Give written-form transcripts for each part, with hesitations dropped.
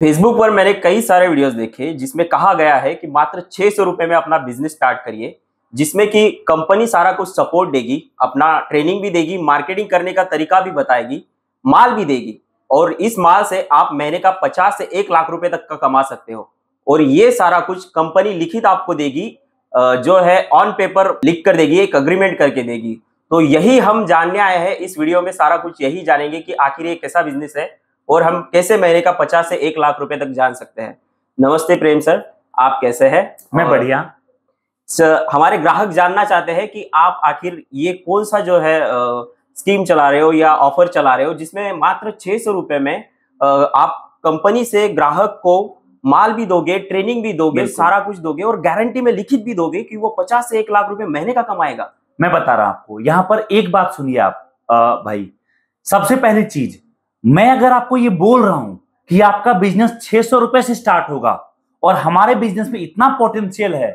Facebook पर मैंने कई सारे वीडियोस देखे जिसमें कहा गया है कि मात्र 600 रुपए में अपना बिजनेस स्टार्ट करिए, जिसमें कि कंपनी सारा कुछ सपोर्ट देगी, अपना ट्रेनिंग भी देगी, मार्केटिंग करने का तरीका भी बताएगी, माल भी देगी और इस माल से आप महीने का 50 से 1 लाख रुपए तक का कमा सकते हो। और ये सारा कुछ कंपनी लिखित आपको देगी, जो है ऑन पेपर लिख कर देगी, एक अग्रीमेंट करके देगी। तो यही हम जानने आए हैं इस वीडियो में, सारा कुछ यही जानेंगे कि आखिर ये कैसा बिजनेस है और हम कैसे महीने का 50 से 1 लाख रुपए तक जान सकते हैं। नमस्ते प्रेम सर, आप कैसे हैं? मैं बढ़िया सर, हमारे ग्राहक जानना चाहते हैं कि आप आखिर ये कौन सा जो है स्कीम चला रहे हो या ऑफर चला रहे हो जिसमें मात्र 600 रुपए में आप कंपनी से ग्राहक को माल भी दोगे, ट्रेनिंग भी दोगे, सारा कुछ दोगे और गारंटी में लिखित भी दोगे कि वो 50 से 1 लाख रुपए महीने का कमाएगा। मैं बता रहा हूं आपको। यहां पर एक बात सुनिए आप भाई, सबसे पहली चीज, मैं अगर आपको ये बोल रहा हूं कि आपका बिजनेस 600 रुपए से स्टार्ट होगा और हमारे बिजनेस में इतना पोटेंशियल है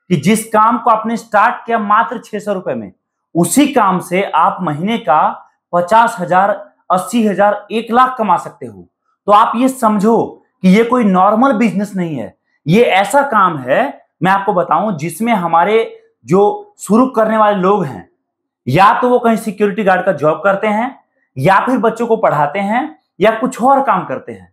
कि जिस काम को आपने स्टार्ट किया मात्र 600 रुपए में, उसी काम से आप महीने का 50,000, 80,000, 1 लाख कमा सकते हो। तो आप ये समझो कि ये कोई नॉर्मल बिजनेस नहीं है। ये ऐसा काम है, मैं आपको बताऊं, जिसमें हमारे जो शुरू करने वाले लोग हैं, या तो वो कहीं सिक्योरिटी गार्ड का जॉब करते हैं, या फिर बच्चों को पढ़ाते हैं, या कुछ और काम करते हैं।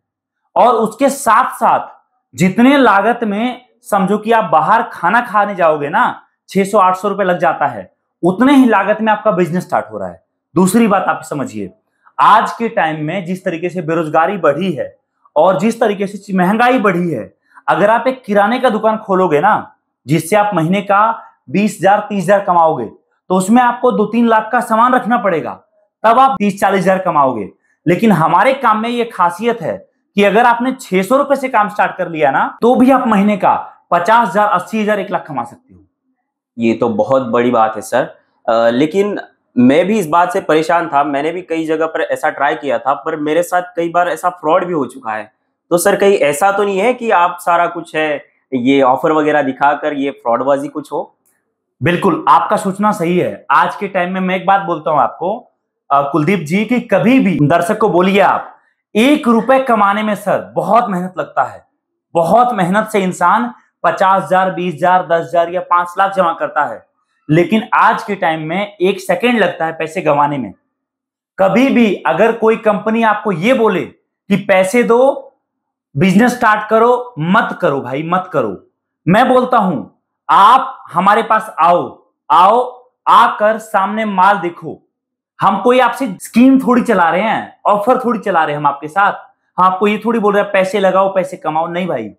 और उसके साथ साथ जितने लागत में, समझो कि आप बाहर खाना खाने जाओगे ना, 600-800 रुपए लग जाता है, उतने ही लागत में आपका बिजनेस स्टार्ट हो रहा है। दूसरी बात आप समझिए, आज के टाइम में जिस तरीके से बेरोजगारी बढ़ी है और जिस तरीके से महंगाई बढ़ी है, अगर आप एक किराने का दुकान खोलोगे ना, जिससे आप महीने का 20,000, 30,000 कमाओगे, तो उसमें आपको 2-3 लाख का सामान रखना पड़ेगा, तब आप 30-40,000 कमाओगे। लेकिन हमारे काम में ये खासियत है कि अगर आपने 600 रुपए से काम स्टार्ट कर लिया ना, तो भी आप महीने का 50,000, 80,000, 1 लाख कमा सकते हो। ये तो बहुत बड़ी बात है सर। लेकिन मैं भी इस बात से परेशान था, मैंने भी कई जगह पर ऐसा ट्राई किया था, पर मेरे साथ कई बार ऐसा फ्रॉड भी हो चुका है। तो सर, कहीं ऐसा तो नहीं है कि आप सारा कुछ है ये ऑफर वगैरह दिखाकर ये फ्रॉडबाजी कुछ हो? बिल्कुल, आपका सोचना सही है। आज के टाइम में मैं एक बात बोलता हूं आपको, कुलदीप जी, कि कभी भी दर्शक को बोलिए आप, 1 रुपए कमाने में सर बहुत मेहनत लगता है। बहुत मेहनत से इंसान 50,000, 20,000, 10,000 या 5 लाख जमा करता है। लेकिन आज के टाइम में 1 सेकेंड लगता है पैसे गंवाने में। कभी भी अगर कोई कंपनी आपको ये बोले कि पैसे दो, बिजनेस स्टार्ट करो, मत करो भाई, मत करो। मैं बोलता हूं, आप हमारे पास आओ, आओ, आकर सामने माल देखो। हम कोई आपसे स्कीम थोड़ी चला रहे हैं, ऑफर थोड़ी चला रहे हैं हम आपके साथ। हम आपको ये थोड़ी बोल रहे हैं पैसे लगाओ, पैसे कमाओ, नहीं भाई।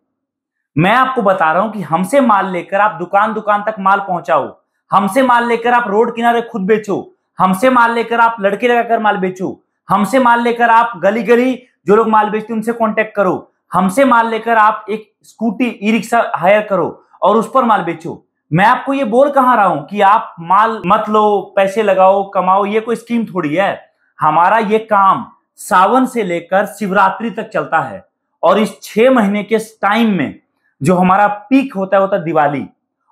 मैं आपको बता रहा हूं कि हमसे माल लेकर आप दुकान दुकान तक माल पहुंचाओ, हमसे माल लेकर आप रोड किनारे खुद बेचो, हमसे माल लेकर आप लड़के लगाकर माल बेचो, हमसे माल लेकर आप गली गली जो लोग माल बेचते हैं उनसे कांटेक्ट करो, हमसे माल लेकर आप एक स्कूटी, ई रिक्शा हायर करो और उस पर माल बेचो। मैं आपको ये बोल कहां रहा हूं कि आप माल मत लो, पैसे लगाओ, कमाओ, ये कोई स्कीम थोड़ी है। हमारा ये काम सावन से लेकर शिवरात्रि तक चलता है और इस 6 महीने के टाइम में जो हमारा पीक होता है दिवाली।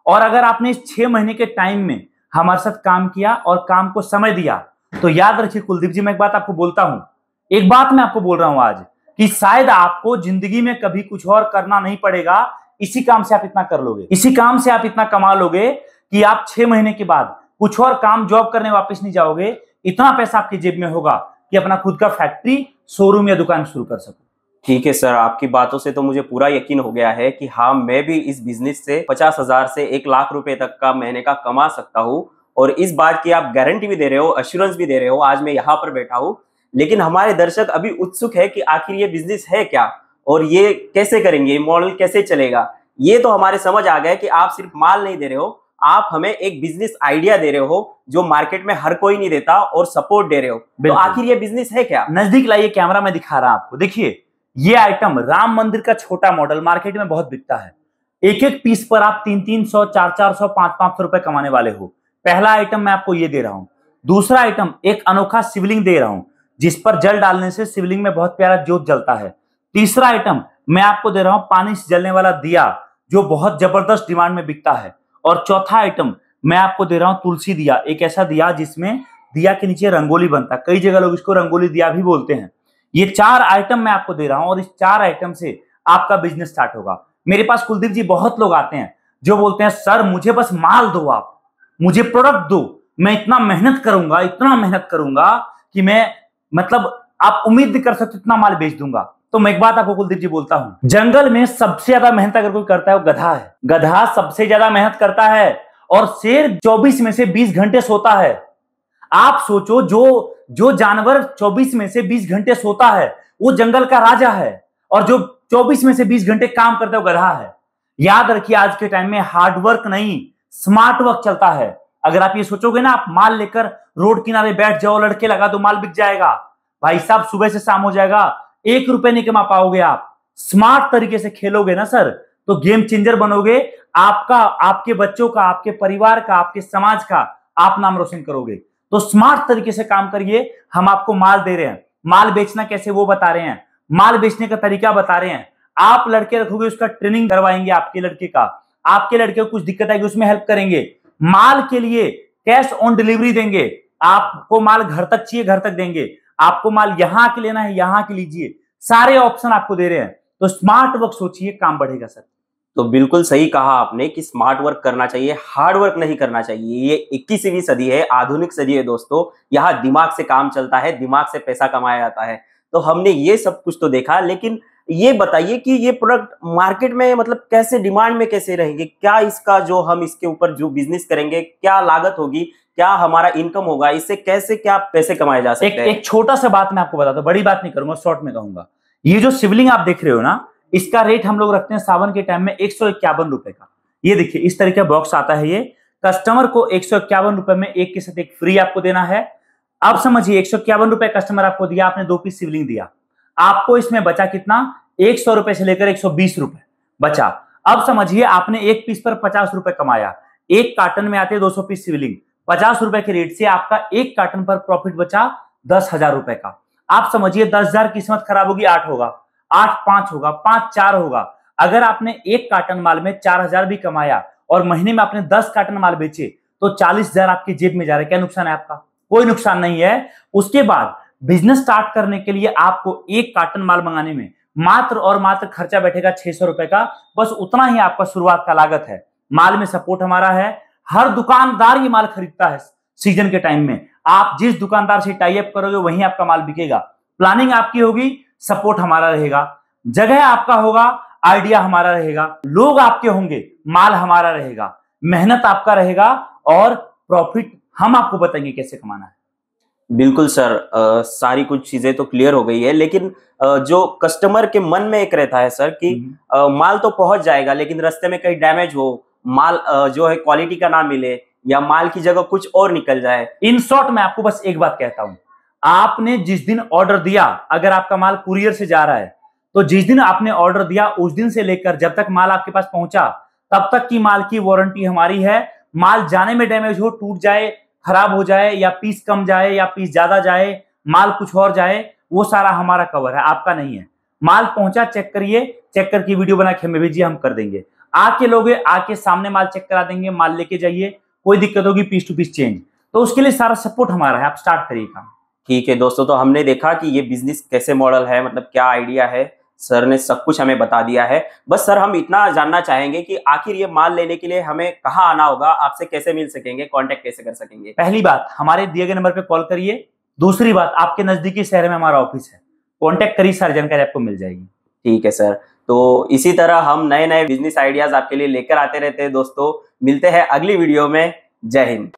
और अगर आपने इस 6 महीने के टाइम में हमारे साथ काम किया और काम को समय दिया, तो याद रखिए कुलदीप जी, मैं एक बात आपको बोलता हूं, एक बात मैं आपको बोल रहा हूं आज, कि शायद आपको जिंदगी में कभी कुछ और करना नहीं पड़ेगा। इसी काम से आप इतना कर लोगे, इसी काम से आप इतना कमा लोगे कि आप 6 महीने के बाद कुछ और काम, जॉब करने वापस नहीं जाओगे। इतना पैसा आपकी जेब में होगा कि अपना खुद का फैक्ट्री, शोरूम या दुकान शुरू कर सको। ठीक है सर, आपकी बातों से तो मुझे पूरा यकीन हो गया है कि हाँ, मैं भी इस बिजनेस से 50,000 से 1 लाख रुपए तक का महीने का कमा सकता हूँ। और इस बात की आप गारंटी भी दे रहे हो, अश्योरेंस भी दे रहे हो, आज मैं यहाँ पर बैठा हूँ। लेकिन हमारे दर्शक अभी उत्सुक है कि आखिर ये बिजनेस है क्या और ये कैसे करेंगे, मॉडल कैसे चलेगा। ये तो हमारे समझ आ गया कि आप सिर्फ माल नहीं दे रहे हो, आप हमें एक बिजनेस आइडिया दे रहे हो जो मार्केट में हर कोई नहीं देता, और सपोर्ट दे रहे हो। तो आखिर ये बिजनेस है क्या? नजदीक लाइए, कैमरा में दिखा रहा हूं आपको। देखिए, ये आइटम राम मंदिर का छोटा मॉडल मार्केट में बहुत बिकता है। एक एक पीस पर आप 300-300, 400-400, 500-500 रुपए कमाने वाले हो। पहला आइटम मैं आपको ये दे रहा हूं। दूसरा आइटम एक अनोखा शिवलिंग दे रहा हूं, जिस पर जल डालने से शिवलिंग में बहुत प्यारा ज्योत जलता है। तीसरा आइटम मैं आपको दे रहा हूं पानी से जलने वाला दिया, जो बहुत जबरदस्त डिमांड में बिकता है। और चौथा आइटम मैं आपको दे रहा हूं तुलसी दिया, एक ऐसा दिया जिसमें दिया के नीचे रंगोली बनता है। कई जगह लोग इसको रंगोली दिया भी बोलते हैं। ये 4 आइटम मैं आपको दे रहा हूं और इस 4 आइटम से आपका बिजनेस स्टार्ट होगा। मेरे पास कुलदीप जी बहुत लोग आते हैं जो बोलते हैं सर मुझे बस माल दो, आप मुझे प्रोडक्ट दो, मैं इतना मेहनत करूंगा कि मैं मतलब आप उम्मीद कर सकते इतना माल बेच दूंगा। तो मैं एक बात आपको कुलदीप जी बोलता हूं, जंगल में सबसे ज्यादा मेहनत अगर कोई करता है वो गधा है। गधा सबसे ज्यादा मेहनत करता है और शेर 24 में से 20 घंटे सोता है। आप सोचो जो जानवर 24 में से 20 घंटे सोता है वो जंगल का राजा है, और जो 24 में से 20 घंटे काम करता है वो गधा है। याद रखिए आज के टाइम में हार्डवर्क नहीं स्मार्ट वर्क चलता है। अगर आप ये सोचोगे ना आप माल लेकर रोड किनारे बैठ जाओ, लड़के लगा दो, माल बिक जाएगा, भाई साहब सुबह से शाम हो जाएगा, 1 रुपए नहीं कमा पाओगे। आप स्मार्ट तरीके से खेलोगे ना सर तो गेम चेंजर बनोगे, आपका, आपके बच्चों का, आपके परिवार का, आपके समाज का आप नाम रोशन करोगे। तो स्मार्ट तरीके से काम करिए। हम आपको माल दे रहे हैं, माल बेचना कैसे वो बता रहे हैं, माल बेचने का तरीका बता रहे हैं। आप लड़के रखोगे उसका ट्रेनिंग करवाएंगे, आपके लड़के का, आपके लड़के को कुछ दिक्कत आएगी उसमें हेल्प करेंगे। माल के लिए कैश ऑन डिलीवरी देंगे, आपको माल घर तक चाहिए घर तक देंगे, आपको माल यहां के लेना है यहां के लीजिए, सारे ऑप्शन आपको दे रहे हैं। तो स्मार्ट वर्क सोचिए, काम बढ़ेगा सर। तो बिल्कुल सही कहा आपने कि स्मार्ट वर्क करना चाहिए, हार्ड वर्क नहीं करना चाहिए। ये 21वीं सदी है, आधुनिक सदी है दोस्तों, यहाँ दिमाग से काम चलता है, दिमाग से पैसा कमाया जाता है। तो हमने ये सब कुछ तो देखा, लेकिन ये बताइए कि ये प्रोडक्ट मार्केट में मतलब कैसे डिमांड में कैसे रहेंगे, क्या इसका जो हम इसके ऊपर जो बिजनेस करेंगे क्या लागत होगी, क्या हमारा इनकम होगा, इससे कैसे क्या पैसे कमाए जा सकते हैं। एक छोटा सा बात मैं आपको बताता हूँ, बड़ी बात नहीं करूंगा, शॉर्ट में कहूंगा। ये जो शिवलिंग आप देख रहे हो ना, इसका रेट हम लोग रखते हैं सावन के टाइम में 151 रुपए का। ये देखिए इस तरह का बॉक्स आता है, ये कस्टमर को 151 रुपए में एक के साथ एक फ्री आपको देना है। अब समझिए 151 रुपए कस्टमर आपको दिया, आपने 2 पीस शिवलिंग दिया, आपको इसमें बचा कितना, 100 रुपए से लेकर 120 रुपए बचा। अब समझिए आपने एक पीस पर 50 रुपए कमाया, एक कार्टन में आते 200 पीस शिवलिंग, 50 रुपए के रेट से आपका एक कार्टन पर प्रॉफिट बचा 10,000 रुपए का। आप समझिए 10,000 किस्मत खराब होगी 8 होगा, 8 5 होगा, 5 4 होगा। अगर आपने एक कार्टन माल में 4,000 भी कमाया और महीने में आपने 10 कार्टन माल बेचे तो 40,000 आपकी जेब में जा रहा है। क्या नुकसान है आपका? कोई नुकसान नहीं है। उसके बाद बिजनेस स्टार्ट करने के लिए आपको एक कार्टन माल मंगाने में मात्र और मात्र खर्चा बैठेगा 600 रुपए का, बस उतना ही आपका शुरुआत का लागत है। माल में सपोर्ट हमारा है, हर दुकानदार ये माल खरीदता है सीजन के टाइम में। आप जिस दुकानदार से टाई अप करोगे वहीं आपका माल बिकेगा। प्लानिंग आपकी होगी, सपोर्ट हमारा रहेगा, जगह आपका होगा, आइडिया हमारा रहेगा, लोग आपके होंगे, माल हमारा रहेगा, मेहनत आपका रहेगा और प्रॉफिट हम आपको बताएंगे कैसे कमाना है। बिल्कुल सर, सारी कुछ चीजें तो क्लियर हो गई है, लेकिन जो कस्टमर के मन में एक रहता है सर कि माल तो पहुंच जाएगा लेकिन रास्ते में कहीं डैमेज हो, माल जो है क्वालिटी का ना मिले या माल की जगह कुछ और निकल जाए। इन शॉर्ट मैं आपको बस एक बात कहता हूं, आपने जिस दिन ऑर्डर दिया, अगर आपका माल कुरियर से जा रहा है तो जिस दिन आपने ऑर्डर दिया उस दिन से लेकर जब तक माल आपके पास पहुंचा तब तक की माल की वारंटी हमारी है। माल जाने में डैमेज हो, टूट जाए, खराब हो जाए या पीस कम जाए या पीस ज्यादा जाए, माल कुछ और जाए, वो सारा हमारा कवर है, आपका नहीं है। माल पहुंचा चेक करिए, चेक करके वीडियो बना के हमें भेजिए, हम कर देंगे। आके लोगे, आके सामने माल चेक करा देंगे, माल लेके जाइए, कोई दिक्कत होगी पीस टू पीस चेंज, तो उसके लिए सारा सपोर्ट हमारा है। आप स्टार्ट करिए काम। ठीक है दोस्तों, तो हमने देखा कि ये बिजनेस कैसे मॉडल है, मतलब क्या आइडिया है, सर ने सब कुछ हमें बता दिया है। बस सर हम इतना जानना चाहेंगे कि आखिर ये माल लेने के लिए हमें कहाँ आना होगा, आपसे कैसे मिल सकेंगे, कांटेक्ट कैसे कर सकेंगे? पहली बात हमारे दिए गए नंबर पे कॉल करिए। दूसरी बात आपके नजदीकी शहर में हमारा ऑफिस है, कांटेक्ट करिए, सारी जानकारी आपको मिल जाएगी। ठीक है सर, तो इसी तरह हम नए नए बिजनेस आइडियाज आपके लिए लेकर आते रहते हैं दोस्तों। मिलते हैं अगली वीडियो में। जय हिंद।